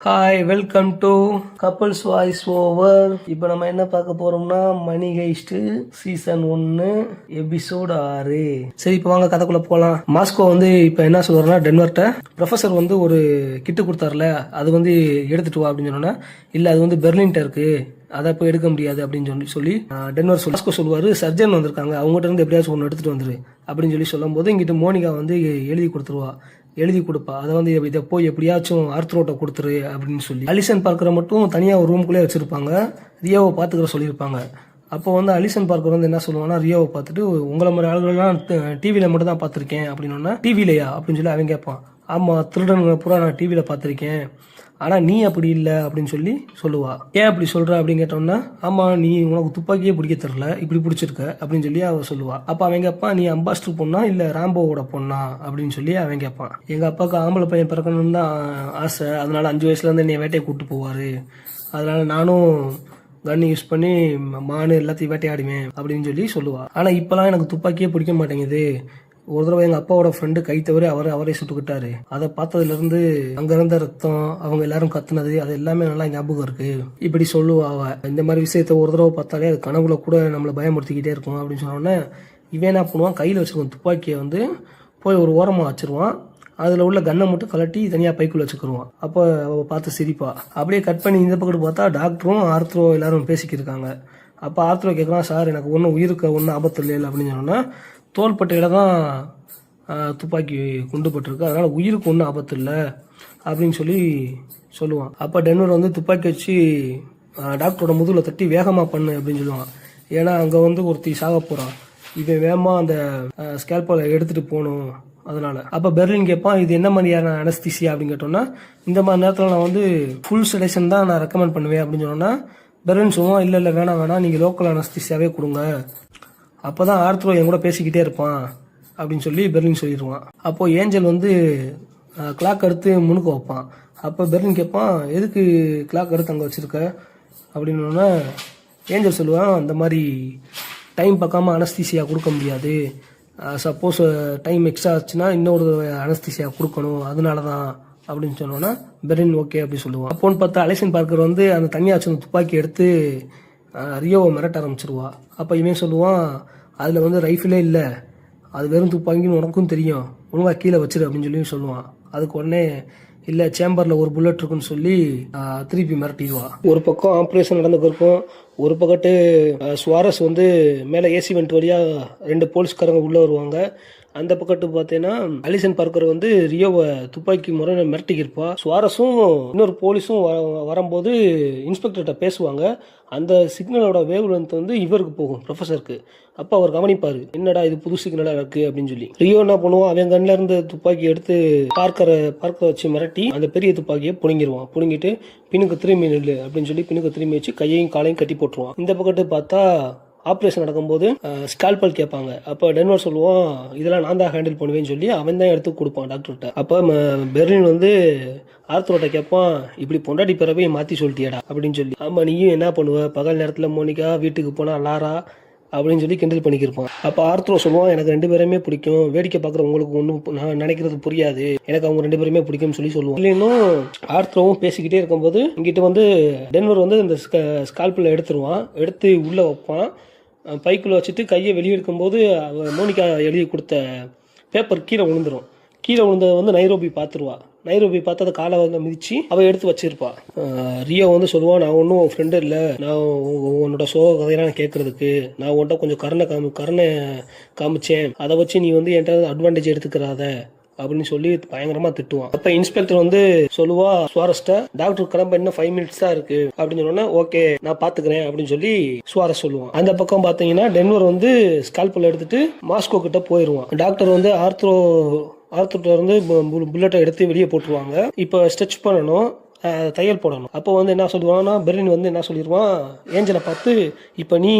Hi, welcome to couples voice over. இப்போ நம்ம என்ன பார்க்க போறோம்னா மணி ஹெய்ஸ்ட் சீசன் 1 எபிசோட் 6. சரி, இப்போ வாங்க கதைக்குள்ள போகலாம். மாஸ்கோ வந்து இப்போ என்ன சொல்றாருன்னா, டென்வர்ட்ட ப்ரொஃபஸர் வந்து ஒரு கிட்டு கொடுத்தாருல, அது வந்து எடுத்துட்டு வா அப்படின்னு சொன்னா, இல்லை அது வந்து பெர்லின்ட்ட இருக்கு, அதை போய் எடுக்க முடியாது அப்படின்னு சொல்லி டென்வர் மாஸ்கோ சொல்லுவாரு, சர்ஜன் வந்திருக்காங்க, அவங்ககிட்ட இருந்து எப்படியாச்சும் ஒன்று எடுத்துட்டு வந்துரு அப்படின்னு சொல்லும் போது இங்கிட்ட மோனிகா வந்து எழுதி கொடுப்பா. அதை வந்து இதை போய் எப்படியாச்சும் ஆர்த்ரோட்டை கொடுத்துரு அப்படின்னு சொல்லி. அலிசன் பார்க்கரை மட்டும் தனியாக ஒரு ரூம்குள்ளே வச்சிருப்பாங்க, ரியோவை பார்த்துக்கிற சொல்லியிருப்பாங்க. அப்போ வந்து அலிசன் பார்க்கர் வந்து என்ன சொல்லுவாங்கன்னா, ரியோவை பார்த்துட்டு, உங்களை மாதிரி ஆளுகள்லாம் டிவியில் மட்டும் தான் பார்த்துருக்கேன் அப்படின்னா, டிவிலையா அப்படின்னு சொல்லி அவன் கேட்பான். ஆமாம், திருடனுங்க பூரா நான் டிவியில் பார்த்துருக்கேன், ஆனால் நீ அப்படி இல்லை அப்படின்னு சொல்லி சொல்லுவா. ஏன் அப்படி சொல்கிற அப்படின்னு கேட்டோம்னா, ஆமாம் நீ உனக்கு துப்பாக்கியே பிடிக்க தெரில, இப்படி பிடிச்சிருக்க அப்படின்னு சொல்லி அவ சொல்லுவா. அப்போ அவன் கேட்பான், நீ அம்பாஸ்டர் பொண்ணா இல்லை ராம்போவோட பொண்ணா அப்படின்னு சொல்லி அவன் கேட்பான். எங்கள் அப்பாவுக்கு ஆம்பளை பையன் பிறக்கணும்னு தான் ஆசை, அதனால 5 வயசுலேருந்து என்னை வேட்டையை கூப்பிட்டு போவார், அதனால நானும் கன் யூஸ் பண்ணி மானு எல்லாத்தையும் வேட்டையாடுவேன் அப்படின்னு சொல்லி சொல்லுவா. ஆனால் இப்போலாம் எனக்கு துப்பாக்கியே பிடிக்க மாட்டேங்குது, ஒரு தடவை எங்கள் அப்பாவோட ஃப்ரெண்டு கை தவறி அவரே சுட்டுக்கிட்டாரு, அதை பார்த்ததுலேருந்து அங்கே இருந்த ரத்தம், அவங்க எல்லாரும் கத்துனது, அது எல்லாமே நல்லா ஞாபகம் இருக்கு இப்படி சொல்லுவா அவ. இந்த மாதிரி விஷயத்த ஒரு தடவை பார்த்தாலே அது கனவுல கூட நம்மளை பயமுறுத்திக்கிட்டே இருக்கும் அப்படின்னு சொன்னோன்னே, இவன் என்ன பண்ணுவான், கையில் வச்சுருவான் துப்பாக்கியை வந்து போய் ஒரு ஓரமாக வச்சிருவான், அதில் உள்ள கன்னை மட்டும் கலட்டி தனியாக பைக்குள்ள வச்சுக்கிடுவான். அப்போ அவள் பார்த்து சிரிப்பா. அப்படியே கட் பண்ணி இந்த பக்கத்து பார்த்தா டாக்டரும் ஆர்த்ரோ எல்லாரும் பேசிக்கிருக்காங்க. அப்போ ஆர்த்ரோ கேட்குறான், சார் எனக்கு ஒன்றும் உயிருக்கு ஒன்றும் ஆபத்து இல்லை அப்படின்னு சொன்னோன்னா, தோள்பட்டையில தான் துப்பாக்கி குண்டு பட்டிருக்கு, அதனால உயிருக்கு ஒன்றும் ஆபத்து இல்லை அப்படின்னு சொல்லி சொல்லுவான். அப்போ டென்வர் வந்து துப்பாக்கி வச்சு டாக்டரோட முதுகில் தட்டி வேகமாக பண்ணு அப்படின்னு சொல்லுவான். ஏன்னா அங்கே வந்து ஒருத்தி சாக போகிறான், இவன் வேகமாக அந்த ஸ்கேல்பலை எடுத்துகிட்டு போகணும் அதனால. அப்போ பெர்லின் கேட்பான், இது என்ன மாதிரியான அனஸ்தீசியா அப்படின்னு கேட்டோம்னா, இந்த மாதிரி நேரத்தில் நான் வந்து ஃபுல் செடேஷன் தான் நான் ரெக்கமெண்ட் பண்ணுவேன் அப்படின்னு சொன்னோன்னா, பெர்லின் சொல்லுவான், இல்லை வேணாம் நீங்கள் லோக்கல் அனஸ்தீசியாவே கொடுங்க, அப்போ தான் ஆர்த்ரோ என் கூட பேசிக்கிட்டே இருப்பான் அப்படின்னு சொல்லி பெர்லின் சொல்லிடுவான். அப்போது ஏஞ்சல் வந்து கிளாக் எடுத்து முன்னுக்கு வைப்பான். அப்போ பெர்லின் கேட்பான், எதுக்கு கிளாக் எடுத்து அங்கே வச்சுருக்க அப்படின்னா, ஏஞ்சல் சொல்லுவான், அந்த மாதிரி டைம் பார்க்காம அனஸ்தீசியா கொடுக்க முடியாது, சப்போஸ் டைம் எக்ஸ்ட்ரா ஆச்சுன்னா இன்னொரு அனஸ்தீசியா கொடுக்கணும், அதனால தான் அப்படின்னு சொன்னோன்னா பெர்லின் ஓகே அப்படி சொல்லுவான். அப்போன்னு பார்த்தா அலிசன் பார்க்கர் வந்து அந்த தனியாக வச்சு துப்பாக்கி எடுத்து ரியோவை மிரட்ட ஆரம்பிச்சிருவா. அப்போ இவன் சொல்லுவான், அதில் வந்து ரைஃபிளே இல்லை, அது வெறும் துப்பாக்கின்னு உனக்கும் தெரியும், ஒழுங்காக கீழே வச்சிரு அப்படின்னு சொல்லி சொல்லுவான். அதுக்கு உடனே இல்லை சேம்பரில் ஒரு புல்லட் இருக்குன்னு சொல்லி திருப்பி மிரட்டிடுவா. ஒரு பக்கம் ஆப்ரேஷன் நடந்துக்கிருக்கும், ஒரு பக்கத்து சுவாரஸ் வந்து மேலே ஏசி வெண்ட் வழியாக 2 போலீஸ்காரங்க உள்ளே வருவாங்க. அந்த பக்கத்து பார்த்தீங்கன்னா அலிசன் பார்க்கர் வந்து ரியோவை துப்பாக்கி முறை மிரட்டிக்கிருப்பா. சுவாரஸும் இன்னொரு போலீஸும் வரும்போது இன்ஸ்பெக்டர்கிட்ட பேசுவாங்க. அந்த சிக்னலோட வேவ் லென்த் வந்து இவருக்கு போகும், ப்ரொஃபஸருக்கு. அப்போ அவர் கவனிப்பார், என்னடா இது புது சிக்னலாக இருக்குது அப்படின்னு சொல்லி. ரியோ என்ன பண்ணுவான், அவன் கண்ணில் இருந்து துப்பாக்கி எடுத்து பார்க்கரை வச்சு மிரட்டி அந்த பெரிய துப்பாக்கியை புடுங்கிடுவான். புடுங்கிட்டு பின்னுக்கு திரும்பி நில்லு அப்படின்னு சொல்லி பின்னுக்கு திரும்பி வச்சு கையையும் காலையும் கட்டி போட்டுருவான். இந்த பக்கத்து பார்த்தா ஆப்ரேஷன் நடக்கும்போது ஸ்கால்பல் கேட்பாங்க. அப்போ டென்வர் சொல்லுவான், இதெல்லாம் நான் தான் ஹேண்டில் பண்ணுவேன்னு சொல்லி அவன் தான் எடுத்து கொடுப்பான் டாக்டர்கிட்ட. அப்போ பெர்லின் வந்து ஆர்த்ரோட்ட கேட்பான், இப்படி பொண்டாட்டி பிறவே மாற்றி சொல்லிட்டியடா அப்படின்னு சொல்லி. ஆமாம், நீயும் என்ன பண்ணுவ, பகல் நேரத்தில் மோனிகா, வீட்டுக்கு போனால் லாரா அப்படின்னு சொல்லி கிண்டல் பண்ணிக்கிருப்பான். அப்போ ஆர்த்ரோ சொல்லுவான், எனக்கு 2 பேருமே பிடிக்கும், வேடிக்கை பார்க்குற உங்களுக்கு ஒன்றும் நான் நினைக்கிறது புரியாது, எனக்கு அவங்க 2 பேருமே பிடிக்கும்னு சொல்லி சொல்லுவான். இல்லைன்னும் ஆர்த்ரோவும் பேசிக்கிட்டே இருக்கும்போது இங்கிட்ட வந்து டென்வர் வந்து இந்த ஸ்கால்பில் எடுத்துருவான், எடுத்து உள்ளே வைப்பான், பைக்குள்ளே வச்சுட்டு கையை வெளியே எடுக்கும்போது மோனிகா எழுதி கொடுத்த பேப்பர் கீழே விழுந்துடும். கீழே விழுந்ததை வந்து நைரோபி பார்த்துருவா. நைரோபி பார்த்து அதை காலை வந்து மிதிச்சு அவள் எடுத்து வச்சிருப்பா. ரியோ வந்து சொல்லுவான், நான் ஒன்றும் உன் ஃப்ரெண்டு இல்லை, நான் உன்னோட சோக கதையெல்லாம் கேட்கறதுக்கு நான் உன்ட்ட கொஞ்சம் கருணை காமிச்சேன், அதை வச்சு நீ வந்து என்கிட்ட அட்வான்டேஜ் எடுத்துக்கிறாத அப்படின்னு சொல்லி பயங்கரமா திட்டுவான். அப்ப இன்ஸ்பெக்டர் வந்து சொல்லுவா சுவாரஸ்ட, டாக்டர் கிளம்ப இன்னும் 5 மினிட்ஸ் தான் இருக்கு அப்படின்னு சொன்னா, ஓகே நான் பாத்துக்கிறேன் அப்படின்னு சொல்லி சுவாரஸ் சொல்லுவான். அந்த பக்கம் பாத்தீங்கன்னா டென்வர் வந்து ஸ்கால்பல் எடுத்துட்டு மாஸ்கோ கிட்ட போயிருவான். டாக்டர் வந்து ஆர்த்ரோட்ட இருந்து புல்லட்டை எடுத்து வெளியே போட்டுருவாங்க. இப்போ ஸ்ட்ரெச் பண்ணணும், தையல் போடணும். அப்போ வந்து என்ன சொல்லுவான்னா, பெர்லின் வந்து என்ன சொல்லிடுவான், ஏஞ்சலை பார்த்து, இப்போ நீ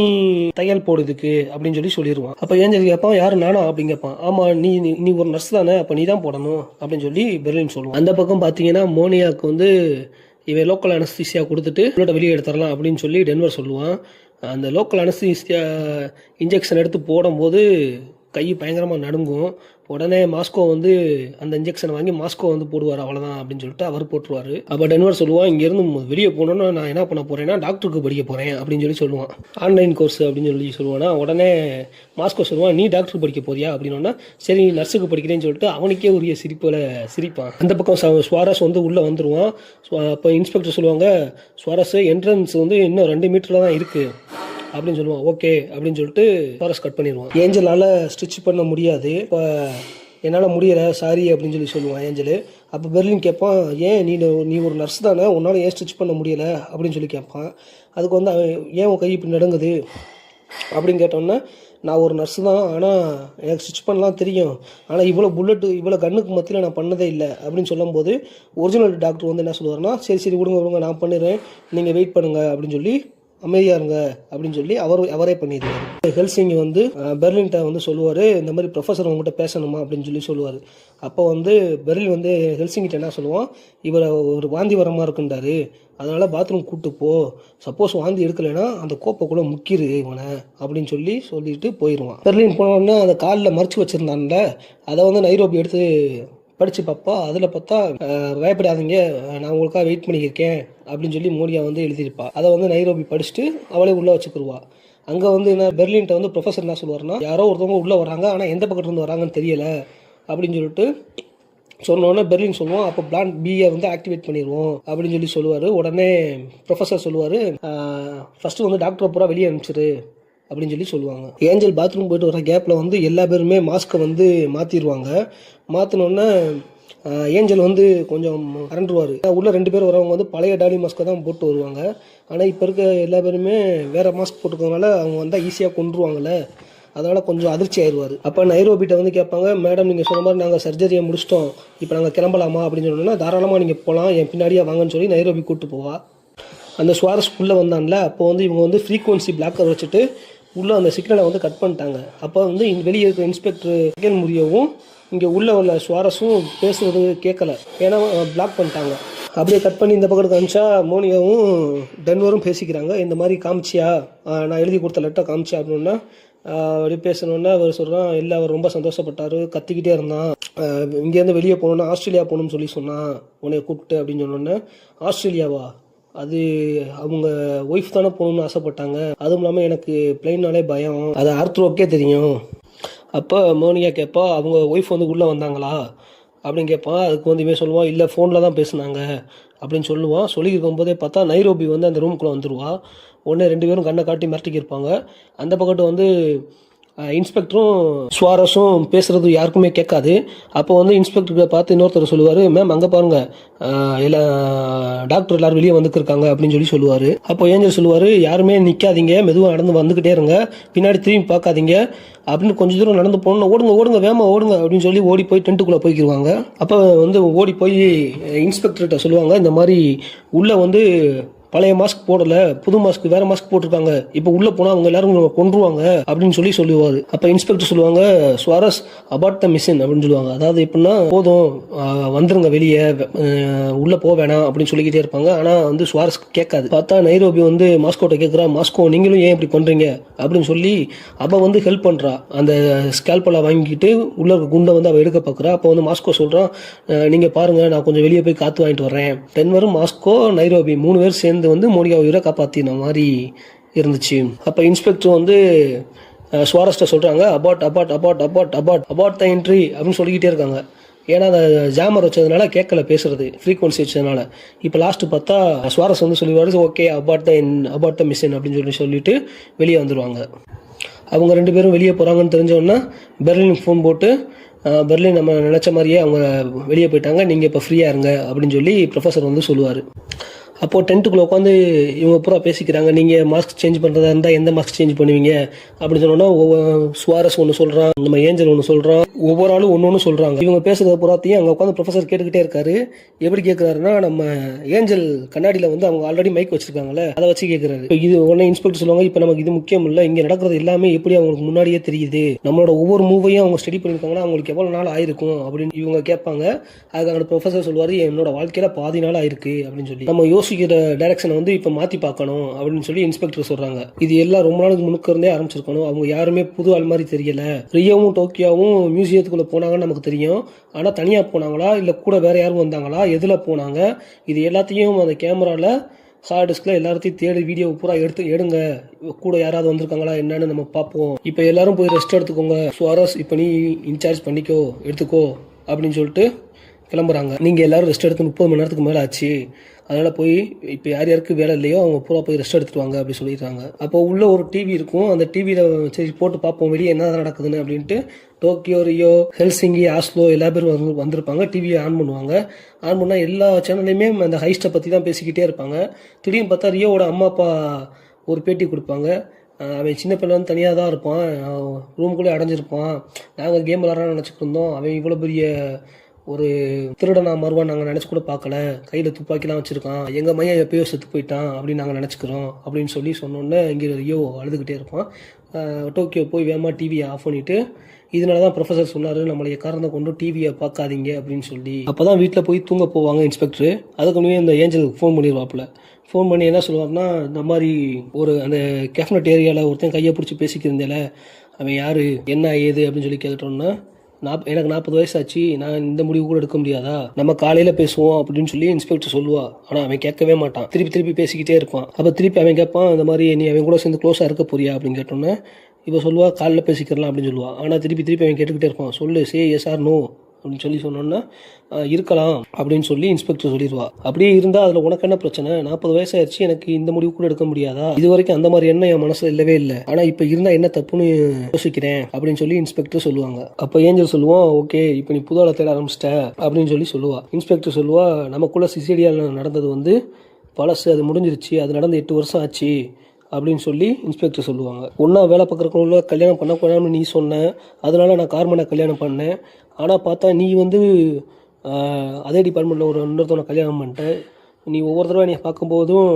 தையல் போடுறதுக்கு அப்படின்னு சொல்லிடுவான். அப்போ ஏஞ்சல் கேட்பான், யாரு நானா அப்படின்னு கேட்பான். ஆமாம், நீ ஒரு நர்ஸ் தானே, அப்போ நீ தான் போடணும் அப்படின்னு சொல்லி பெர்லின் சொல்லுவான். அந்த பக்கம் பார்த்தீங்கன்னா மோனியாவுக்கு வந்து இவன் லோக்கல் அனஸ்தீசியா கொடுத்துட்டு புல்லட்டை வெளியே எடுத்துடலாம் அப்படின்னு சொல்லி டென்வர் சொல்லுவான். அந்த லோக்கல் அனஸ்தீசியா இன்ஜெக்ஷன் எடுத்து போடும்போது கை பயங்கரமாக நடுங்கும். உடனே மாஸ்கோ வந்து அந்த இன்ஜெக்ஷனை வாங்கி மாஸ்கோ வந்து போடுவார், அவ்வளோதான் அப்படின்னு சொல்லிட்டு அவர் போட்டுருவார். அப்போ டென்வர் சொல்லுவான், இங்கேருந்து வெளியே போனோன்னா நான் என்ன பண்ண போகிறேன்னா டாக்டருக்கு படிக்க போகிறேன் அப்படின்னு சொல்லி சொல்லுவான். ஆன்லைன் கோர்ஸ் அப்படின்னு சொல்லி சொல்லுவானா. உடனே மாஸ்கோ சொல்லுவான், நீ டாக்டருக்கு படிக்க போறியா அப்படின்னா, சரி நர்ஸுக்கு படிக்கிறேன்னு சொல்லிட்டு அவனுக்கே உரிய சிரிப்பில் சிரிப்பான். அந்த பக்கம் சுவாரஸ் வந்து உள்ளே வந்துடுவான். அப்போ இன்ஸ்பெக்டர் சொல்லுவாங்க, சுவாரஸ் என்ட்ரன்ஸ் வந்து இன்னும் 2 மீட்டரில் தான் இருக்குது அப்படின்னு சொல்லுவான். ஓகே அப்படின்னு சொல்லிட்டு சுவாரஸ் கட் பண்ணிடுவான். ஏஞ்சலால் ஸ்டிச் பண்ண முடியாது, இப்போ என்னால் முடியலை சாரி அப்படின்னு சொல்லி சொல்லுவான் ஏஞ்சலு. அப்போ பெர்லின் கேட்பான், ஏன் நீ ஒரு நர்ஸ் தானே, உன்னால் ஏன் ஸ்டிச் பண்ண முடியலை அப்படின்னு சொல்லி கேட்பான். அதுக்கு வந்து அவன் ஏன் உன் கை இப்படி நடுங்குது அப்படின்னு கேட்டோன்னா, நான் ஒரு நர்ஸு தான், ஆனால் எனக்கு ஸ்டிச் பண்ணலாம் தெரியும், ஆனால் இவ்வளோ கண்ணுக்கு மத்தியில் நான் பண்ணதே இல்லை அப்படின்னு சொல்லும்போது ஒரிஜினல் டாக்டர் வந்து என்ன சொல்லுவார்னா, சரி விடுங்க நான் பண்ணிடுறேன், நீங்கள் வெயிட் பண்ணுங்கள் அப்படின்னு சொல்லி அமைதியாக இருங்க அப்படின்னு சொல்லி அவரே பண்ணிடுவார். ஹெல்சிங்கி வந்து பெர்லின்ட்ட வந்து சொல்லுவார், இந்த மாதிரி ப்ரொஃபஸர் உங்கள்கிட்ட பேசணுமா அப்படின்னு சொல்லி சொல்லுவார். அப்போ வந்து பெர்லின் வந்து ஹெல்சிங்கிட்ட என்ன சொல்லுவான், இவரை ஒரு வாந்தி வரமாக இருக்குன்றாரு, அதனால் பாத்ரூம் கூப்பிட்டு போ, சப்போஸ் வாந்தி எடுக்கலைன்னா அந்த கோப்பை கூட முக்கிரு இவனை அப்படின்னு சொல்லிட்டு போயிடுவான். பெர்லின் போனோடனே அந்த காலில் மறைச்சி வச்சுருந்தான்ல, அதை வந்து நைரோபி எடுத்து படித்து பார்ப்பா. அதில் பார்த்தா பயப்படாதீங்க, நான் உங்களுக்காக வெயிட் பண்ணியிருக்கேன் அப்படின்னு சொல்லி மோனியா வந்து எழுதியிருப்பா. அதை வந்து நைரோபி படிச்சுட்டு அவளே உள்ளே வச்சுக்கிடுவா. அங்கே வந்து என்ன பெர்லின்ட்ட வந்து ப்ரொஃபஸர் என்ன சொல்லுவார்னா, யாரோ ஒருத்தவங்க உள்ளே வராங்க, ஆனால் எந்த பக்கத்துலேருந்து வராங்கன்னு தெரியலை அப்படின்னு சொல்லிட்டு சொன்னோன்னே பெர்லின் சொல்லுவோம், அப்போ பிளான் பியை வந்து ஆக்டிவேட் பண்ணிடுவோம் அப்படின்னு சொல்லி சொல்லுவார். உடனே ப்ரொஃபஸர் சொல்லுவார், ஃபஸ்ட்டு வந்து டாக்டரை பூரா வெளியே அனுப்பிச்சிரு அப்படின்னு சொல்லி சொல்லுவாங்க. ஏஞ்சல் பாத்ரூம் போயிட்டு வர கேப்பில் வந்து எல்லா பேருமே மாஸ்க்கை வந்து மாற்றிடுவாங்க. மாற்றினோன்னே ஏஞ்சல் வந்து கொஞ்சம் அரண்டுருவார். உள்ள 2 பேர் வரவங்க வந்து பழைய டாலி மாஸ்க்கை தான் போட்டு வருவாங்க. ஆனால் இப்போ இருக்க எல்லா பேருமே வேறு மாஸ்க் போட்டுக்கிறதுனால அவங்க வந்தால் ஈஸியாக கொண்டுருவாங்கள்ல, அதனால் கொஞ்சம் அதிர்ச்சி ஆயிடுவார். அப்போ நைரோபிட்ட வந்து கேட்பாங்க, மேடம் நீங்கள் சொன்ன மாதிரி நாங்கள் சர்ஜரியை முடிச்சிட்டோம், இப்போ நாங்கள் கிளம்பலாமா அப்படின்னு சொன்னோன்னா, தாராளமாக நீங்கள் போகலாம், என் பின்னாடியே வாங்கன்னு சொல்லி நைரோபி கூப்பிட்டு போவா. அந்த சுவாரஸ்குள்ளே வந்தான்ல, அப்போ வந்து இவங்க வந்து ஃப்ரீக்வன்சி பிளாக்கர் வச்சுட்டு உள்ளே அந்த சிக்னலை வந்து கட் பண்ணிட்டாங்க. அப்போ வந்து வெளியே இருக்கிற இன்ஸ்பெக்டர் முறியவும் இங்கே உள்ள சுவாரஸும் பேசுறது கேட்கல, ஏன்னா பிளாக் பண்ணிட்டாங்க. அப்படியே கட் பண்ணி இந்த பக்கத்துக்கு அனுப்பிச்சா மோனியாவும் டென்வரும் பேசிக்கிறாங்க. இந்த மாதிரி காமிச்சியா, நான் எழுதி கொடுத்த லெட்டர் காமிச்சியா அப்படின்னா, அப்படி பேசணுன்னா அவர் சொல்கிறான், இல்லை அவர் ரொம்ப சந்தோஷப்பட்டார், கத்திக்கிட்டே இருந்தான், இங்கேருந்து வெளியே போகணுன்னா ஆஸ்திரேலியா போகணும்னு சொல்லி சொன்னான் உன்னை கூப்பிட்டு அப்படின்னு சொன்னோன்னே, ஆஸ்திரேலியாவா, அது அவங்க ஒய்ஃப் தானே போகணும்னு ஆசைப்பட்டாங்க, அதுவும் இல்லாமல் எனக்கு பிளைன்னாலே பயம், அது ஆர்த்ரோக்கே தெரியும். அப்போ மோனியா கேட்பா, அவங்க ஒய்ஃப் வந்து உள்ளே வந்தாங்களா அப்படின்னு கேட்பான். அதுக்கு வந்து இவன் சொல்லுவான், இல்லை ஃபோனில் தான் பேசுனாங்க அப்படின்னு சொல்லுவான். சொல்லியிருக்கும் போதே பார்த்தா நைரோபி வந்து அந்த ரூமுக்குள்ளே வந்துடுவா. உடனே 2 பேரும் கண்ணை காட்டி மிரட்டிக்கிருப்பாங்க. அந்த பக்கத்து வந்து இன்ஸ்பெக்டரும் சுவாரஸும் பேசுகிறது யாருக்குமே கேட்காது. அப்போ வந்து இன்ஸ்பெக்டருக்கு பார்த்து இன்னொருத்தர் சொல்லுவார், மேம் அங்கே பாருங்கள், டாக்டர் எல்லோரும் வெளியே வந்துருக்காங்க அப்படின்னு சொல்லி சொல்லுவார். அப்போ ஏஞ்சல் சொல்லுவார், யாருமே நிற்காதீங்க, மெதுவாக நடந்து வந்துக்கிட்டே இருங்க, பின்னாடி திரும்பி பார்க்காதீங்க அப்படின்னு கொஞ்சம் தூரம் நடந்து போகணும், ஓடுங்க வேகமாக ஓடுங்க அப்படின்னு சொல்லி ஓடி போய் டென்ட்டுக்குள்ளே போய்க்கிடுவாங்க. அப்போ வந்து ஓடி போய் இன்ஸ்பெக்டர்கிட்ட சொல்லுவாங்க, இந்த மாதிரி உள்ளே வந்து பழைய மாஸ்க் போடலை, புது மாஸ்க் வேற மாஸ்க் போட்டிருக்காங்க, இப்போ உள்ளே போனால் அவங்க எல்லாரும் கொன்றுவாங்க அப்படின்னு சொல்லுவார். அப்போ இன்ஸ்பெக்டர் சொல்லுவாங்க, சுவாரஸ் அபார்ட் த மிஷன் அப்படின்னு சொல்லுவாங்க. அதாவது எப்படின்னா, போதும் வந்துருங்க வெளியே, உள்ளே போக வேணாம் அப்படின்னு சொல்லிக்கிட்டே இருப்பாங்க. ஆனால் வந்து சுவாரஸ் கேட்காது. பார்த்தா நைரோபி வந்து மாஸ்கோட்ட கேட்குறா, மாஸ்கோ நீங்களும் ஏன் இப்படி பண்ணுறீங்க அப்படின்னு சொல்லி அவள் வந்து ஹெல்ப் பண்ணுறா. அந்த ஸ்கேல்பெல்லாம் வாங்கிட்டு உள்ள இருக்க குண்டை வந்து அவள் எடுக்க பார்க்குறா. அப்போ வந்து மாஸ்கோ சொல்கிறான், நீங்கள் பாருங்கள், நான் கொஞ்சம் வெளியே போய் காற்று வாங்கிட்டு வரேன். டென்வரும் மாஸ்கோ நைரோபி 3 பேர் சேர்ந்து வந்து மோனிகா உயிரை காப்பாற்றின மாதிரி இருந்துச்சு. அப்போ இன்ஸ்பெக்டர் வந்து சுவாரஸ்ட சொல்கிறாங்க, அபார்ட் த என்ட்ரி அப்படின்னு சொல்லிக்கிட்டே இருக்காங்க. ஏன்னா அந்த ஜாமர் வச்சதுனால கேட்கல பேசுறது, ஃப்ரீக்வன்சி வச்சதுனால. இப்போ லாஸ்ட்டு பார்த்தா சுவாரஸ் வந்து சொல்லிடுவாரு, ஓகே அபார்ட் த மிஷன் அப்படின்னு சொல்லிட்டு வெளியே வந்துடுவாங்க. அவங்க 2 பேரும் வெளியே போகிறாங்கன்னு தெரிஞ்சோன்னா பெர்லினுக்கு ஃபோன் போட்டு, பெர்லின் நம்ம நினச்ச மாதிரியே அவங்க வெளியே போயிட்டாங்க, நீங்கள் இப்போ ஃப்ரீயாக இருங்க அப்படின்னு சொல்லி ப்ரொஃபஸர் வந்து சொல்லுவார். அப்போது டென்ட்டுக்குள்ளே உட்காந்து இவங்க பூரா பேசிக்கிறாங்க, நீங்கள் மாஸ்க் சேஞ்ச் பண்ணுறதா இருந்தால் எந்த மாஸ்க் சேஞ்ச் பண்ணுவீங்க அப்படின்னு சொன்னோன்னா, சுவாரஸ் ஒன்று சொல்கிறான், நம்ம ஏஞ்சல் ஒன்று சொல்கிறான், ஒவ்வொரு ஆளும் ஒன்று சொல்கிறாங்க. இவங்க பேசுகிறத பூராத்தையும் அங்கே உட்காந்து ப்ரொஃபஸர் கேட்டுக்கிட்டே இருக்காரு. எப்படி கேட்குறாருன்னா, நம்ம ஏஞ்சல் கண்ணாடியில் வந்து அவங்க ஆல்ரெடி மைக் வச்சுருக்காங்களே, அதை வச்சு கேட்குறாரு. இது உடனே இன்ஸ்பெக்டர் சொல்லுவாங்க, இப்போ நமக்கு இது முக்கியம் இல்லை, இங்கே நடக்கிறது எல்லாமே எப்படி அவங்களுக்கு முன்னாடியே தெரியுது, நம்மளோட ஒவ்வொரு மூவையும் அவங்க ஸ்டடி பண்ணியிருக்காங்கன்னா அவங்களுக்கு எவ்வளோ நாள் ஆயிருக்கும் அப்படின்னு இவங்க கேட்பாங்க. அதுக்கு அந்த ப்ரொஃபஸர் சொல்லுவார், என்னோட வாழ்க்கையில் பாதி நாள் ஆயிருக்கு அப்படின்னு சொல்லி. நம்ம யோசிக்கிற டைரக்ஷனை வந்து இப்போ மாற்றி பார்க்கணும் அப்படின்னு சொல்லி இன்ஸ்பெக்டர் சொல்கிறாங்க. இது எல்லாம் ரொம்ப நாளுக்கு முன்னுக்கு இருந்தே ஆரம்பிச்சிருக்கணும். அவங்க யாருமே புது ஆள் மாதிரி தெரியல. ரியோவும் டோக்கியோவும் மியூசியத்துக்குள்ளே போனாங்கன்னு நமக்கு தெரியும். ஆனால் தனியாக போனாங்களா இல்லை கூட வேறு யாரும் வந்தாங்களா, எதில் போனாங்க, இது எல்லாத்தையும் அந்த கேமராவில் ஹார்ட் டிஸ்கில் எல்லாத்தையும் தேடி வீடியோ பூரா எடுங்க, கூட யாராவது வந்திருக்காங்களா என்னன்னு நம்ம பார்ப்போம். இப்போ எல்லாரும் போய் ரெஸ்ட் எடுத்துக்கோங்க, சுவாரஸ் இப்போ நீ இன்சார்ஜ் பண்ணிக்கோ, எடுத்துக்கோ அப்படின்னு சொல்லிட்டு கிளம்புறாங்க. நீங்கள் எல்லாரும் ரெஸ்ட் எடுத்து 30 மணி நேரத்துக்கு மேலே ஆச்சு, அதனால் போய் இப்போ யார் யாருக்கு வேலை இல்லையோ அவங்க பூரா போய் ரெஸ்ட் எடுத்துட்டு வாங்க அப்படி சொல்லிடுறாங்க. அப்போ உள்ள ஒரு டிவி இருக்கும், அந்த டிவியில் சரி போட்டு பார்ப்போம் வெளியே என்ன நடக்குதுன்னு அப்படின்ட்டு டோக்கியோ, ரியோ, ஹெல்சிங்கி, ஆஸ்லோ எல்லா பேரும் வந்திருப்பாங்க. டிவியை ஆன் பண்ணுவாங்க. ஆன் பண்ணால் எல்லா சேனல்லையுமே அந்த ஹைஸ்ட்டை பற்றி தான் பேசிக்கிட்டே இருப்பாங்க. திடீர்னு பார்த்தா ரியோவோட அம்மா அப்பா ஒரு பேட்டி கொடுப்பாங்க. அவன் சின்ன பிள்ளை வந்து தனியாக தான் இருப்பான், ரூமுக்குள்ளே அடைஞ்சிருப்பான், நாங்கள் கேம் விளாட்றான்னு நினச்சிட்டு இருந்தோம், அவன் இவ்வளோ பெரிய ஒரு திருடனா மறுவான் நாங்கள் நினச்சி கூட பார்க்கல, கையில் துப்பாக்கிலாம் வச்சுருக்கான், எங்கள் மையன் எப்பயோ செத்து போயிட்டான் அப்படின்னு நாங்கள் நினச்சிக்கிறோம் அப்படின்னு சொன்னோன்னே இங்கே ரியோ அழுதுகிட்டே இருப்பான். டோக்கியோ போய் வேகமாக டிவியை ஆஃப் பண்ணிவிட்டு இதனால தான் ப்ரொஃபஸர் சொன்னார் நம்மளை காரணத்தை கொண்டு டிவியை பார்க்காதீங்க அப்படின்னு சொல்லி. அப்போ தான் வீட்டில் போய் தூங்க போவாங்க இன்ஸ்பெக்டர். அதுக்கு முன்னே இந்த ஏஞ்சலுக்கு ஃபோன் பண்ணிடுவாப்புல. ஃபோன் பண்ணி என்ன சொல்லுவார்னா, இந்த மாதிரி ஒரு அந்த கேஃப்னட் ஏரியாவில் ஒருத்தன் கையை பிடிச்சி பேசிக்கிருந்தேல, அவன் யார் என்ன ஏது அப்படின்னு சொல்லி கேட்டோன்னா, எனக்கு 40 வயசாச்சு, நான் இந்த முடிவு கூட எடுக்க முடியாதா, நம்ம காலையில் பேசுவோம் அப்படின்னு சொல்லி இன்ஸ்பெக்டர் சொல்லுவா. ஆனால் அவன் கேட்கவே மாட்டான், திருப்பி பேசிக்கிட்டே இருப்பான். அப்போ திருப்பி அவன் கேட்பான், இந்த மாதிரி நீ அவன் கூட சேர்ந்து க்ளோஸாக இருக்க போறியா அப்படின்னு கேட்டோன்னே இப்போ சொல்லுவா காலையில் பேசிக்கிறலாம் அப்படின்னு சொல்லுவாள். ஆனால் திருப்பி அவன் கேட்டுக்கிட்டே இருப்பான், சொல்லு சே எஸ் ஆர் நோ அப்படின்னு சொல்லி சொன்னோன்னா இருக்கலாம் அப்படின்னு சொல்லி இன்ஸ்பெக்டர் சொல்லிடுவா. அப்படியே இருந்தால் அதில் உனக்கு என்ன பிரச்சனை, 40 வயசாயிருச்சு, எனக்கு இந்த முடிவு கூட எடுக்க முடியாதா, இது வரைக்கும் அந்த மாதிரி எண்ணம் என் மனசில் இல்லவே இல்லை, ஆனால் இப்போ இருந்தால் என்ன தப்புன்னு யோசிக்கிறேன் அப்படின்னு சொல்லி இன்ஸ்பெக்டர் சொல்லுவாங்க. அப்போ ஏஞ்சல் சொல்லுவான், ஓகே இப்போ நீ புது ஆளை தேட ஆரம்பிச்சிட்ட அப்படின்னு சொல்லி சொல்லுவா. இன்ஸ்பெக்டர் சொல்லுவா, நமக்குள்ள சிசிடியால் நடந்தது வந்து பழசு, அது முடிஞ்சிருச்சு, அது நடந்து 8 வருஷம் ஆச்சு அப்படின்னு சொல்லி இன்ஸ்பெக்டர் சொல்லுவாங்க. ஒன்றா வேலை பார்க்குறவங்கள கல்யாணம் பண்ணக்கூடாதுன்னு நீ சொன்ன, அதனால நான் கார்மனை கல்யாணம் பண்ணேன். ஆனால் பார்த்தா நீ வந்து அதே டிபார்ட்மெண்ட்டில் ஒரு இன்னொருத்தவனை கல்யாணம் பண்ணிட்டேன். நீ ஒவ்வொரு தடவை நீ பார்க்கும்போதும்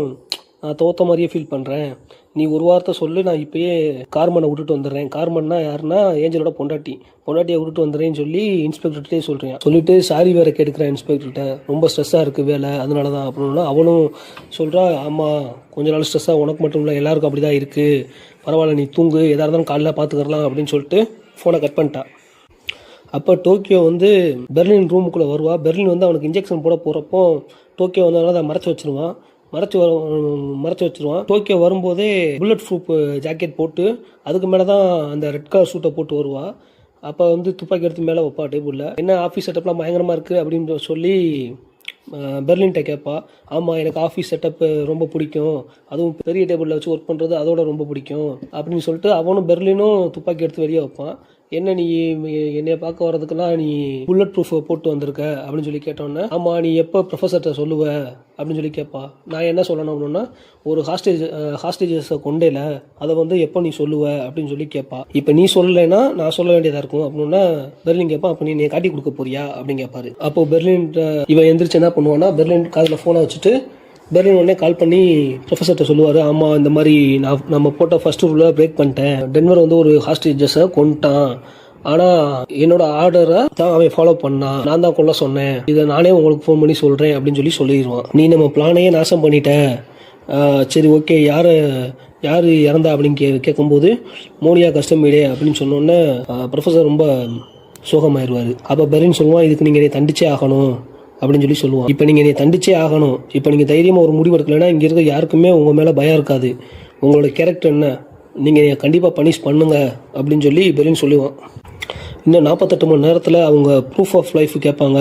நான் தோற்ற மாதிரியே ஃபீல் பண்ணுறேன். நீ ஒரு வார்த்தை சொல்லு, நான் இப்போயே கார்மனை விட்டுட்டு வந்துடுறேன். கார்மன்னா யாருன்னா ஏஞ்சலோட பொண்டாட்டியை விட்டுட்டு வந்துடுறேன்னு சொல்லி இன்ஸ்பெக்டர்கிட்டே சொல்கிறேன். சொல்லிட்டு சாரி வேறு கேட்குறேன் இன்ஸ்பெக்டர்கிட்ட, ரொம்ப ஸ்ட்ரெஸ்ஸாக இருக்குது வேலை அதனால தான் அப்படின்னா. அவனும் சொல்கிறா, ஆமாம் கொஞ்ச நாள் ஸ்ட்ரெஸ்ஸாக உனக்கு மட்டும் இல்லை எல்லாருக்கும் அப்படி தான் இருக்குது, பரவாயில்ல நீ தூங்கு, எதாக இருந்தாலும் காலையில் பார்த்துக்கலாம் அப்படின்னு சொல்லிட்டு ஃபோனை கட் பண்ணிட்டான். அப்போ டோக்கியோ வந்து பெர்லின் ரூமுக்குள்ளே வருவா. பெர்லின் வந்து அவனுக்கு இன்ஜெக்ஷன் போட போகிறப்போ டோக்கியோ வந்து அதை மறைச்சி வச்சுருவான். டோக்கியோ வரும்போதே புல்லட் ப்ரூஃப் ஜாக்கெட் போட்டு அதுக்கு மேலே தான் அந்த ரெட் கலர் சூட்டை போட்டு வருவா. அப்போ வந்து துப்பாக்கி எடுத்து மேலே வைப்பா டேபிளில். என்ன ஆஃபீஸ் செட்டப்லாம் பயங்கரமாக இருக்குது அப்படின்னு சொல்லி பெர்லின்கிட்ட கேட்பா. ஆமாம் எனக்கு ஆஃபீஸ் செட்டப்பு ரொம்ப பிடிக்கும், அதுவும் பெரிய டேபிளில் வச்சு ஒர்க் பண்ணுறது அதோட ரொம்ப பிடிக்கும் அப்படின்னு சொல்லிட்டு அவனும் பெர்லினும் துப்பாக்கி எடுத்து வெளியே வைப்பான். என்ன நீ என்னைய பார்க்க வர்றதுக்கெல்லாம் நீ புல்லட் ப்ரூஃப் போட்டு வந்திருக்க அப்படின்னு சொல்லி கேட்டோன்னே, ஆமாம் நீ எப்போ ப்ரொஃபஸர்கிட்ட சொல்லுவ அப்படின்னு சொல்லி கேட்பா. நான் என்ன சொல்லணும் அப்படின்னா, ஒரு ஹாஸ்டேஜஸை கொண்டேல அதை வந்து எப்போ நீ சொல்லுவ அப்படின்னு சொல்லி கேட்பா. இப்போ நீ சொல்லலைன்னா நான் சொல்ல வேண்டியதாக இருக்கும் அப்படின்னா பெர்லின் கேட்பான், அப்போ நீ காட்டி கொடுக்க போறியா அப்படின்னு கேட்பாரு. அப்போ பெர்லின் இவன் எந்திரிச்சு என்ன பண்ணுவான்னா, பெர்லின் காதில் ஃபோனை வச்சுட்டு பெர்லின் உடனே கால் பண்ணி ப்ரொஃபஸர்கிட்ட சொல்லுவார், ஆமாம் இந்த மாதிரி நம்ம போட்ட ஃபர்ஸ்ட் ரூலை பிரேக் பண்ணிட்டேன், டென்வர் வந்து ஒரு ஹாஸ்டேஜஸை கொண்டுட்டான், ஆனால் என்னோட ஆர்டரை தான் அவன் ஃபாலோ பண்ணான், நான் தான் கொள்ள சொன்னேன், இதை நானே உங்களுக்கு ஃபோன் பண்ணி சொல்கிறேன் அப்படின்னு சொல்லிடுவான். நீ நம்ம பிளானையே நாசம் பண்ணிட்ட, சரி ஓகே யார் இறந்தா அப்படின்னு கேட்கும்போது மோனியா கஸ்டமீடே அப்படின்னு சொன்னோன்னே ப்ரொஃபஸர் ரொம்ப சோகமாயிருவார். அப்போ பெர்லின் சொல்லுவான், இதுக்கு நீங்கள் என்னை தண்டிச்சே ஆகணும் அப்படின்னு சொல்லுவான். இப்போ நீங்கள் என்னை தண்டிச்சே ஆகணும், இப்போ நீங்கள் தைரியமாக ஒரு முடிவு எடுக்கலைன்னா இங்கே இருக்க யாருக்குமே உங்கள் மேலே பயம் இருக்காது, உங்களோட கேரக்டர் என்ன, நீங்கள் கண்டிப்பாக பனிஷ் பண்ணுங்க அப்படின்னு சொல்லி பெர்லின் சொல்லுவான். இன்னும் 48 மணி நேரத்தில் அவங்க ப்ரூஃப் ஆஃப் லைஃப் கேட்பாங்க,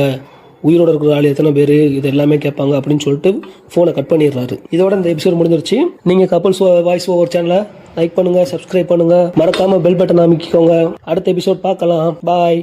உயிரோட இருக்கிற ஆள் எத்தனை பேர், இது எல்லாமே கேட்பாங்க அப்படின்னு சொல்லிட்டு ஃபோனை கட் பண்ணிடுறாரு. இதோட இந்த எபிசோட் முடிஞ்சிருச்சு. நீங்கள் கப்பல்ஸ் வாய்ஸ் ஓவர் சேனலை லைக் பண்ணுங்கள், சப்ஸ்கிரைப் பண்ணுங்கள், மறக்காமல் பெல் பட்டன் அமைக்கிக்கோங்க. அடுத்த எபிசோட் பார்க்கலாம். பாய்.